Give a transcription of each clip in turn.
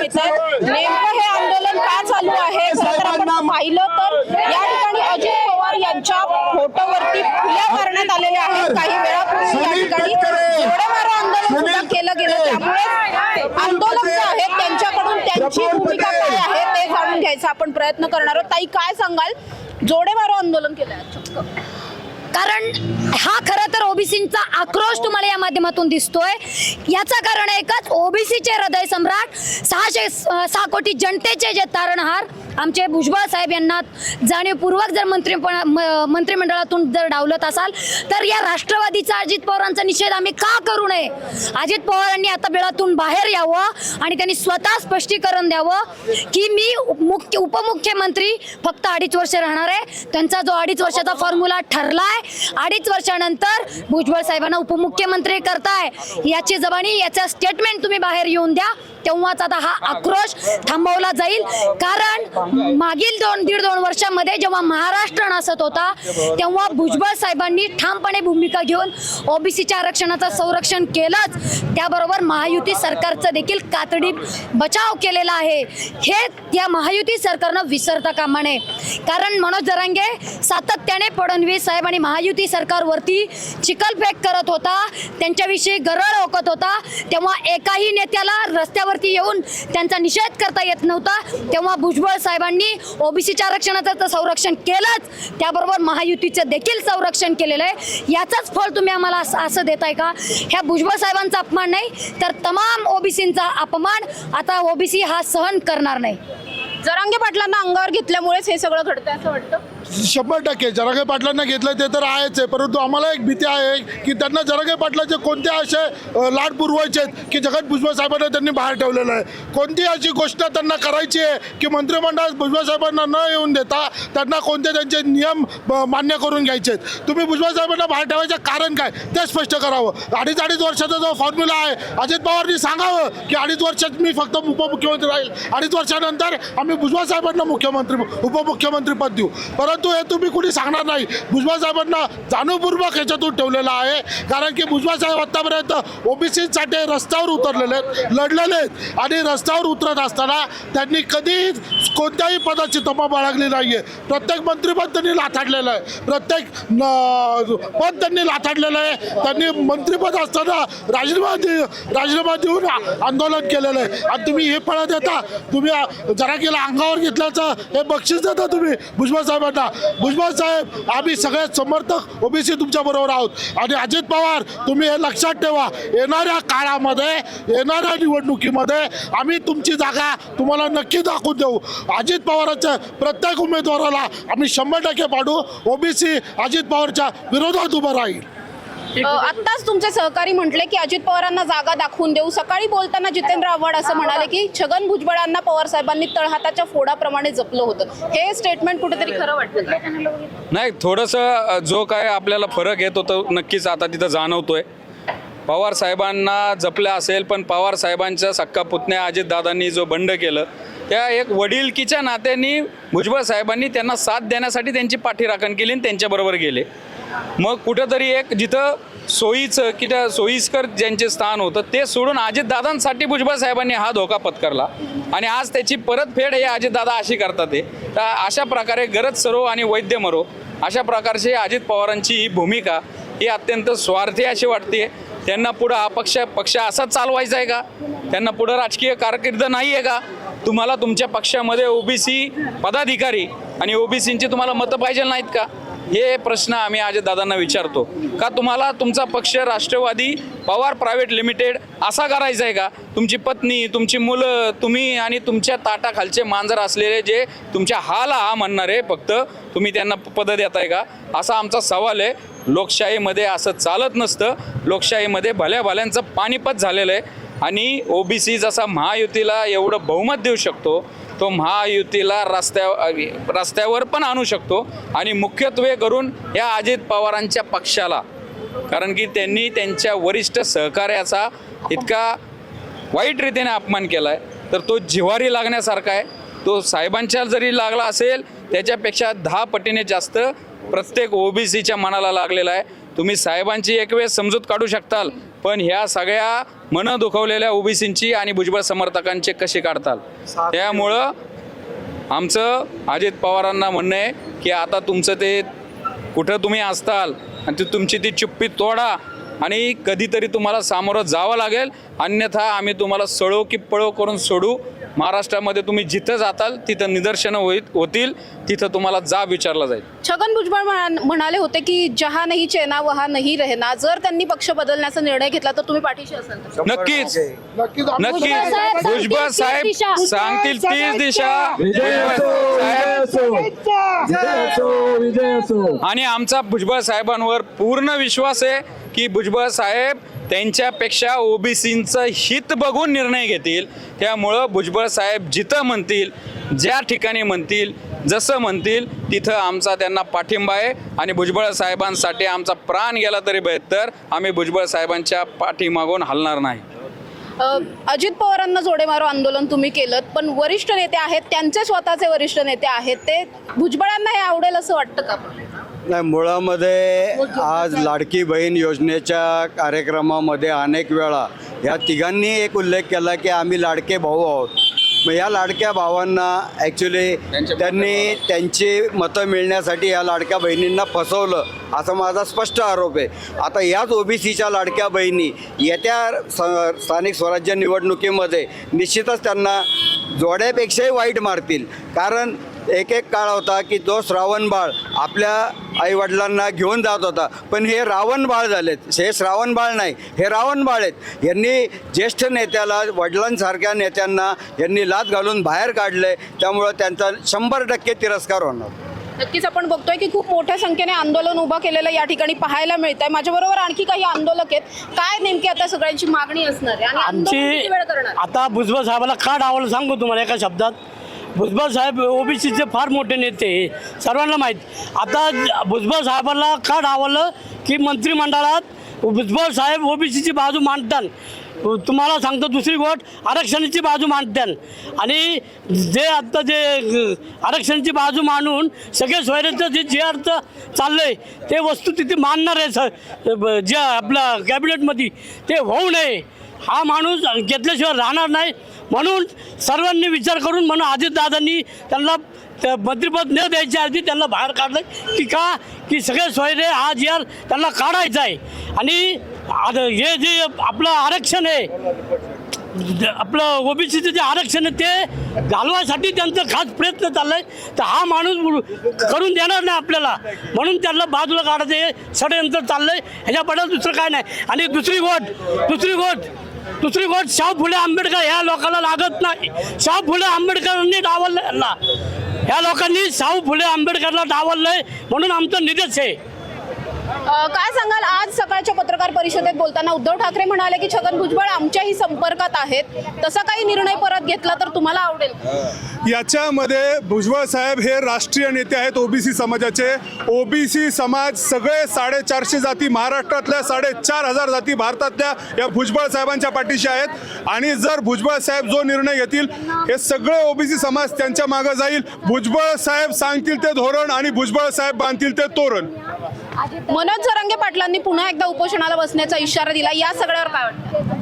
घेत आहेत. नेमकं हे आंदोलन का चालू आहे? खरं तर आपण पाहिलं तर या ठिकाणी अजित पवार यांच्या फोटोवरती फुल्या मारण्यात आलेल्या आहेत. काही वेळापूर्वी या ठिकाणी जोडे मारो आंदोलन सुद्धा केलं गेलं. त्यामुळे आंदोलक जे आहेत त्यांच्याकडून त्यांची भूमिका काय आहे ते जाणून घ्यायचा आपण प्रयत्न करणार आहोत. ताई, काय सांगाल? जोडे मारो आंदोलन केलंय चक्क. कारण हा खरं तर ओबीसींचा आक्रोश तुम्हाला या माध्यमातून दिसतोय. याचं कारण एकच, ओबीसीचे हृदय सम्राट 606 कोटी जनतेचे जे तारणहार आमचे भुजबळ साहेब यांना जाणीवपूर्वक जर मंत्रिमंडळातून जर डावलत असाल तर या राष्ट्रवादीचा अजित पवारांचा निषेध आम्ही का करू नये? अजित पवारांनी आता बिळातून बाहेर यावं आणि त्यांनी स्वतः स्पष्टीकरण द्यावं की मी उपमुख्यमंत्री फक्त 2.5 वर्ष राहणार आहे. त्यांचा जो 2.5 वर्षाचा फॉर्म्युला ठरलाय, 2.5 वर्षानंतर भुजबळ साहेबांना उपमुख्यमंत्री करताय याची जबानी, याचं स्टेटमेंट तुम्ही बाहेर येऊन द्या. तेव्हाच आता हा आक्रोश थांबवला जाईल. कारण मागील 1.5-2 वर्षांमध्ये जेव्हा महाराष्ट्र नासत होता तेव्हा भुजबळ साहेबांनी ठामपणे भूमिका घेऊन ओबीसीच्या आरक्षणाचं संरक्षण केलंच, त्याबरोबर महायुती सरकारचं देखील कातडी बचाव केलेला आहे. हे या महायुती सरकारनं विसरता कामा नये. कारण मनोज जरांगे सातत्याने फडणवीस साहेब आणि महायुती सरकारवरती चिखलफेक करत होता, त्यांच्याविषयी गरळ ओकत होता. तेव्हा एकाही नेत्याला रस्त्यावरती येऊन त्यांचा निषेध करता येत नव्हता. तेव्हा भुजबळ साहेबांनी ओबीसीच्या आरक्षणाचं संरक्षण केलंच, त्याबरोबर महायुतीचं देखील संरक्षण केलेलं आहे. याचंच फळ तुम्ही आम्हाला असं देताय का? ह्या भुजबळ साहेबांचा अपमान नाही तर तमाम ओबीसींचा अपमान आता ओबीसी हा सहन करणार नाही. जरांगे पाटलांना अंगावर घेतल्यामुळेच हे सगळं घडतंय असं वाटतं? 100% जरांगे पाटलांना घेतलं ते तर आहेच आहे, परंतु आम्हाला एक भीती आहे की त्यांना जरांगे पाटलाचे कोणते असे लाड पुरवायचे आहेत की जगत भुजबळ साहेबांना त्यांनी बाहेर ठेवलेलं आहे. कोणती अशी गोष्ट त्यांना करायची आहे की मंत्रिमंडळात भुजबळ साहेबांना न येऊन देता त्यांना कोणते त्यांचे नियम मान्य करून घ्यायचे आहेत. तुम्ही भुजबळ साहेबांना बाहेर ठेवायचं कारण काय ते स्पष्ट करावं. 2.5 वर्षाचा जो फॉर्म्युला आहे, अजित पवारांनी सांगावं की 2.5 वर्षात मी फक्त उपमुख्यमंत्री राहील, 2.5 वर्षानंतर आम्ही भुजबळ साहेबांना उपमुख्यमंत्री पद देऊ. परंतु हे तुम्ही कुणी सांगणार नाही. भुजबळ साहेबांना जाणीवपूर्वक ह्याच्यातून ठेवलेलं आहे. कारण की भुजबळ साहेब आतापर्यंत ओबीसीसाठी रस्त्यावर उतरलेले आहेत, लढलेले आहेत आणि रस्त्यावर उतरत असताना त्यांनी कधी कोणत्याही पदाची तमा बाळगली नाही आहे. प्रत्येक मंत्रिपद त्यांनी लाथाडलेलं आहे, प्रत्येक पद त्यांनी लाथाडलेलं आहे. त्यांनी मंत्रिपद असताना राजीनामा देऊन आंदोलन केलेलं आहे. आणि तुम्ही हे पळत देता, तुम्ही जरा केला अंगावर घेतल्याचं हे बक्षीस देता तुम्ही भुजबळ साहेबांना. भुजबळ साहेब, आम्ही सगळे समर्थक ओबीसी तुमच्या बरोबर आहोत. आणि अजित पवार, तुम्ही हे लक्षात ठेवा, येणाऱ्या काळामध्ये येणाऱ्या निवडणुकीमध्ये आम्ही तुमची जागा तुम्हाला नक्की दाखवून देऊ. अजित पवारांच्या प्रत्येक उमेदवाराला आम्ही 100% पाडू. ओबीसी अजित पवारच्या विरोधात उभं राहील. आत्ताच तुमचे सहकारी म्हटले की अजित पवारांना जागा दाखवून देऊ. सकाळी बोलताना जितेंद्र आव्हाड असं म्हणाले की छगन भुजबळांना पवार साहेबांनी तळहाताच्या फोडाप्रमाणे जपलं होतं. हे स्टेटमेंट कुठेतरी खरं वाटतं? नाही, थोडंसं जो काय आपल्याला फरक येत होतं नक्कीच आता तिथं जाणवतोय. पवार साहेबांना जपलं असेल, पण पवार साहेबांच्या सक्का पुतण्या अजितदादांनी जो बंड केलं त्या एक वडीलकीच्या नात्याने भुजबळ साहेबांनी त्यांना साथ देण्यासाठी त्यांची पाठीराखण केली आणि त्यांच्याबरोबर गेले. मग कुठंतरी एक जिथं सोयीस्कर ज्यांचे स्थान होतं ते सोडून अजितदादांसाठी भुजबळ साहेबांनी हा धोका पत्करला आणि आज त्याची परतफेड हे अजितदादा अशी करतात. तर अशा प्रकारे गरज सरो आणि वैद्य मरो अशा प्रकारची अजित पवारांची ही भूमिका ही अत्यंत स्वार्थी अशी वाटते. त्यांना पुढं हा पक्ष असाच चालवायचा आहे का? त्यांना पुढं राजकीय कारकीर्द नाही आहे का? तुम्हाला तुमच्या पक्षामध्ये ओबीसी पदाधिकारी आणि ओबीसींची तुम्हाला मतं पाहिजे नाहीत का? हे प्रश्न आम्ही अजितदादांना विचारतो. का तुम्हाला तुमचा पक्ष राष्ट्रवादी पवार प्रायव्हेट लिमिटेड असा करायचा आहे का? तुमची पत्नी, तुमची मुलं, तुम्ही आणि तुमच्या ताटाखालचे मांजर असलेले जे तुमच्या हा म्हणणारे फक्त तुम्ही त्यांना पदं देताय का? असा आमचा सवाल आहे. लोकशाहीमध्ये असं चालत नसतं. लोकशाहीमध्ये भल्या भल्यांचं पानिपत झालेलं आहे आणि ओबीसी जसा महायुतीला एवढं बहुमत देऊ शकतो तो महायुतीला रस्त्यावर पण आणू शकतो. आणि मुख्यत्वे करून या अजित पवारांच्या पक्षाला, कारण की त्यांनी त्यांच्या वरिष्ठ सहकार्याचा इतका वाईट रीतीने अपमान केला आहे तर तो जिव्हारी लागण्यासारखा आहे. तो साहेबांच्या जरी लागला असेल त्याच्यापेक्षा 10 पटीने जास्त प्रत्येक ओबीसीच्या मनाला लागलेला आहे. तुम्ही साहेबांची एक वेळ समजूत काढू शकताल पण ह्या सगळ्या मनं दुखवलेल्या ओबीसींची आणि भुजबळ समर्थकांचे कसे काढताल? त्यामुळं आमचं अजित पवारांना म्हणणं आहे की आता तुमचं ते कुठं तुम्ही असताल आणि तुमची ती चुप्पी तोडा आणि कधीतरी तुम्हाला सामोरं जावं लागेल, अन्यथा आम्ही तुम्हाला सळो की पळो करून सोडू. महाराष्ट्रामध्ये तुम्ही जिथं जाताल तिथं निदर्शनं होतील, तिथं तुम्हाला जाब विचारला जाईल. छगन भुजबळ म्हणाले होते की जहा नाही चेना वहा नाही रहना. जर त्यांनी पक्ष बदलण्याचा निर्णय घेतला तर तुम्ही पाठीशी असाल? नक्कीच नक्कीच नक्कीच भुजबळ साहेब सांगतील तीच दिशा. आणि आमचा भुजबळ साहेबांवर पूर्ण विश्वास आहे की भुजबळ साहेब त्यांच्यापेक्षा ओबीसींचं हित बघून निर्णय घेतील. त्यामुळं भुजबळ साहेब जिथं म्हणतील, ज्या ठिकाणी म्हणतील, जसं म्हणतील तिथं आमचा त्यांना पाठिंबा आहे. आणि भुजबळ साहेबांसाठी आमचा प्राण गेला तरी बेहतर, आम्ही भुजबळ साहेबांच्या पाठीमागून हलणार नाही. अजित पवारांना जोडे मारो आंदोलन तुम्ही केलं, पण वरिष्ठ नेते आहेत, त्यांचे स्वतःचे वरिष्ठ नेते आहेत, ते भुजबळांना हे आवडेल असं वाटतं का? नाही, मुळामध्ये आज लाडकी बहीण योजनेच्या कार्यक्रमामध्ये अनेक वेळा या तिघांनी एक उल्लेख केला की आम्ही लाडके भाऊ आहोत. मग या लाडक्या भावांना ॲक्च्युली त्यांनी त्यांची मतं मिळण्यासाठी या लाडक्या बहिणींना फसवलं असा माझा स्पष्ट आरोप आहे. आता याच ओबीसीच्या लाडक्या बहिणी येत्या स्थानिक स्वराज्य निवडणुकीमध्ये निश्चितच त्यांना जोड्यापेक्षाही वाईट मारतील. कारण एक काळ होता की जो श्रावण बाळ आपल्या आईवडिलांना घेऊन जात होता, पण हे रावण बाळ झालेत. हे श्रावण बाळ नाही, हे रावण बाळ आहेत. यांनी ज्येष्ठ नेत्याला, वडिलांसारख्या नेत्यांना यांनी लाथ घालून बाहेर काढले. त्यामुळं त्यांचा 100% तिरस्कार होणार. नक्कीच आपण बघतोय की खूप मोठ्या संख्येने आंदोलन उभं केलेलं या ठिकाणी पाहायला मिळत आहे. माझ्याबरोबर आणखी काही आंदोलक आहेत. काय नेमकी आता सगळ्यांची मागणी असणार आहे आणि आंदोलन किती वेळ करणार? आता भुजबळ साहेबाला का डावलं सांगू तुम्हाला एका शब्दात. भुजबळ साहेब ओबीसीचे फार मोठे नेते हे सर्वांना माहीत. आता भुजबळ साहेबाला का डावलं की मंत्रिमंडळात भुजबळ साहेब ओबीसीची बाजू मांडतात. तुम्हाला सांगतो दुसरी गोष्ट आरक्षणाची बाजू मांडतात आणि जे आत्ता जे आरक्षणाची बाजू मांडून सगळे सोयऱ्याचं जे अर्थ चाललंय ते वस्तू तिथे मांडणार आहे जे आपल्या कॅबिनेटमध्ये ते होऊ नये. हा माणूस घेतल्याशिवाय राहणार नाही. म्हणून सर्वांनी विचार करून म्हणून अजितदादांनी त्यांना मंत्रिपद न द्यायच्या आधी त्यांना बाहेर काढलं की का की सगळे सोयरे हा जी आर त्यांना काढायचा आहे. आणि हे जे आपलं आरक्षण आहे, आपलं ओबीसीचं जे आरक्षण आहे ते घालवायसाठी त्यांचा खास प्रयत्न चाललाय. तर हा माणूस करून देणार नाही आपल्याला, म्हणून त्यांना बाजूला काढायचं हे षडयंत्र चाललंय. ह्याच्यापडे दुसरं काय नाही. आणि दुसरी गोष्ट शाहू फुले आंबेडकर ह्या लोकांना लागत नाही. शाहू फुले आंबेडकरांनी डावललं, ह्या लोकांनी शाहू फुले आंबेडकरला डावललंय म्हणून आमचं निदर्श आहे. काय सांगाल? आज सकाळच्या पत्रकार परिषदेत बोलताना उद्धव ठाकरे म्हणाले की छगन भुजबळ आमच्याही संपर्कात आहेत, तसा काही निर्णय परत घेतला तर तुम्हाला आवडेल? याच्यामध्ये भुजबळ साहेब हे राष्ट्रीय नेते आहेत ओबीसी समाजाचे. ओबीसी समाज सगळे 450 जाती, महाराष्ट्रातल्या 4500 जाती भारतातल्या या भुजबळ साहेबांच्या पाठीशी आहेत. आणि जर भुजबळ साहेब जो निर्णय घेतील हे सगळे ओबीसी समाज त्यांच्या मागं जाईल. भुजबळ साहेब सांगतील ते धोरण आणि भुजबळ साहेब बांधतील ते तोरण. मनोज जरांगे पाटलांनी पुन्हा एकदा उपोषणाला बसण्याचा इशारा दिला, या सगळ्यावर काय वाटतं?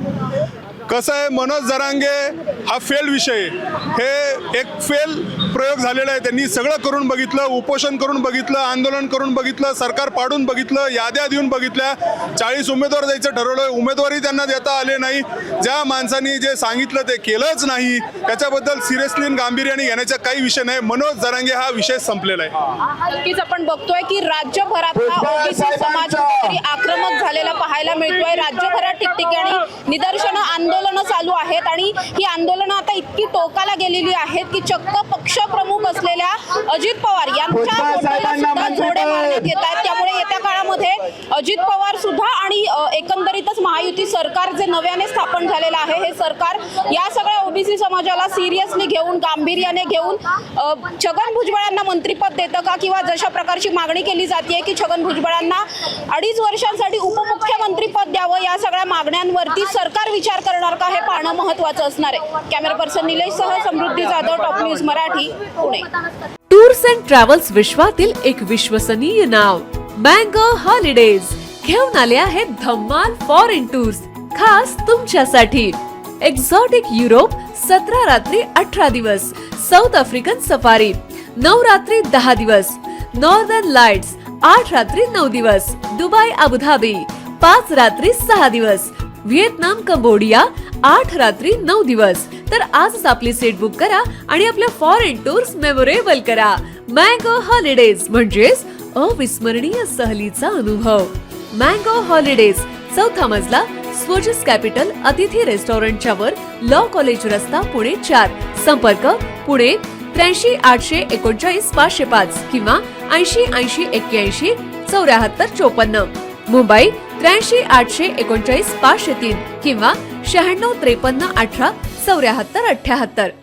कसं आहे, मनोज जरांगे हा फेल विषय, हे एक फेल प्रयोग झालेला आहे. त्यांनी सगळं करून बघितलं, उपोषण करून बघितलं, आंदोलन करून बघितलं, सरकार पाडून बघितलं, याद्या देऊन बघितल्या, 40 उमेदवार द्यायचं ठरवलं, उमेदवारी त्यांना देता आले नाही. ज्या माणसांनी जे सांगितलं ते केलंच नाही, त्याच्याबद्दल सिरियसली गांभीर्याने घेण्याचा काही विषय नाही. मनोज जरांगे हा विषय संपलेला आहे. नक्कीच आपण बघतोय की राज्यभरात ओबीसी समाज कुठेतरी आक्रमक झालेला पाहायला मिळतोय. राज्यभरात ठिकठिकाणी निदर्शनं, आंदोलनं चालू आहेत आणि ही आंदोलनं आता इतकी टोकाला गेलेली आहेत की चक्क पक्षप्रमुख असलेल्या अजित पवार यांच्या फोटोला सुद्धा जोडे मारण्यात येत आहेत. त्यामुळे येत्या काळामध्ये अजित पवार सुद्धा आणि एकंदरीतच महायुती सरकार जे नव्याने स्थापन झालेलं आहे, हे सरकार या सगळ्या ओबीसी समाजाला सिरियसली घेऊन, गांभीर्याने घेऊन छगन भुजबळांना मंत्रिपद देतं का, किंवा जशा प्रकारची मागणी केली जाते की छगन भुजबळांना 2.5 वर्षांसाठी उपमुख्यमंत्रीपद द्यावं, या सगळ्या मागण्यांवरती सरकार विचार करणार का, हे पाहणं महत्त्वाचं असणार आहे. कॅमेरा पर्सन निलेश सह Samruddhi Jadhav, top news Marathi, Pune. Tours and travels विश्वातील एक विश्वसनीय नाव मँगो हॉलिडेज घेऊन आले आहेत धम्माल फॉरेन टूर्स. खास तुमच्यासाठी. एक्झॉटिक युरोप 17 रात्री 18 दिवस, साऊथ आफ्रिकन सफारी 9 रात्री 10 दिवस, नॉर्दर्न लाईट्स 8 रात्री 9 दिवस, दुबई अबुधाबी 5 रात्री 6 दिवस, व्हिएतनाम कंबोडिया 8 रात्री 9 दिवस. तर आजच आपली सीट बुक करा आणि आपल्या फॉरेन टूर्स मेमोरेबल करा. मँगो हॉलिडेज म्हणजेच अविस्मरणीय सहलीचा अनुभव. मँगो हॉलिडेज, चौथा मजला, स्वोजस कॅपिटल अतिथी रेस्टॉरंटच्या वर, लॉ कॉलेज रस्ता, पुणे 4. संपर्क पुणे 83 839 505 किंवा 80 80 81 74 54. मुंबई 83 839 503 किंवा 96 53 18 74 78.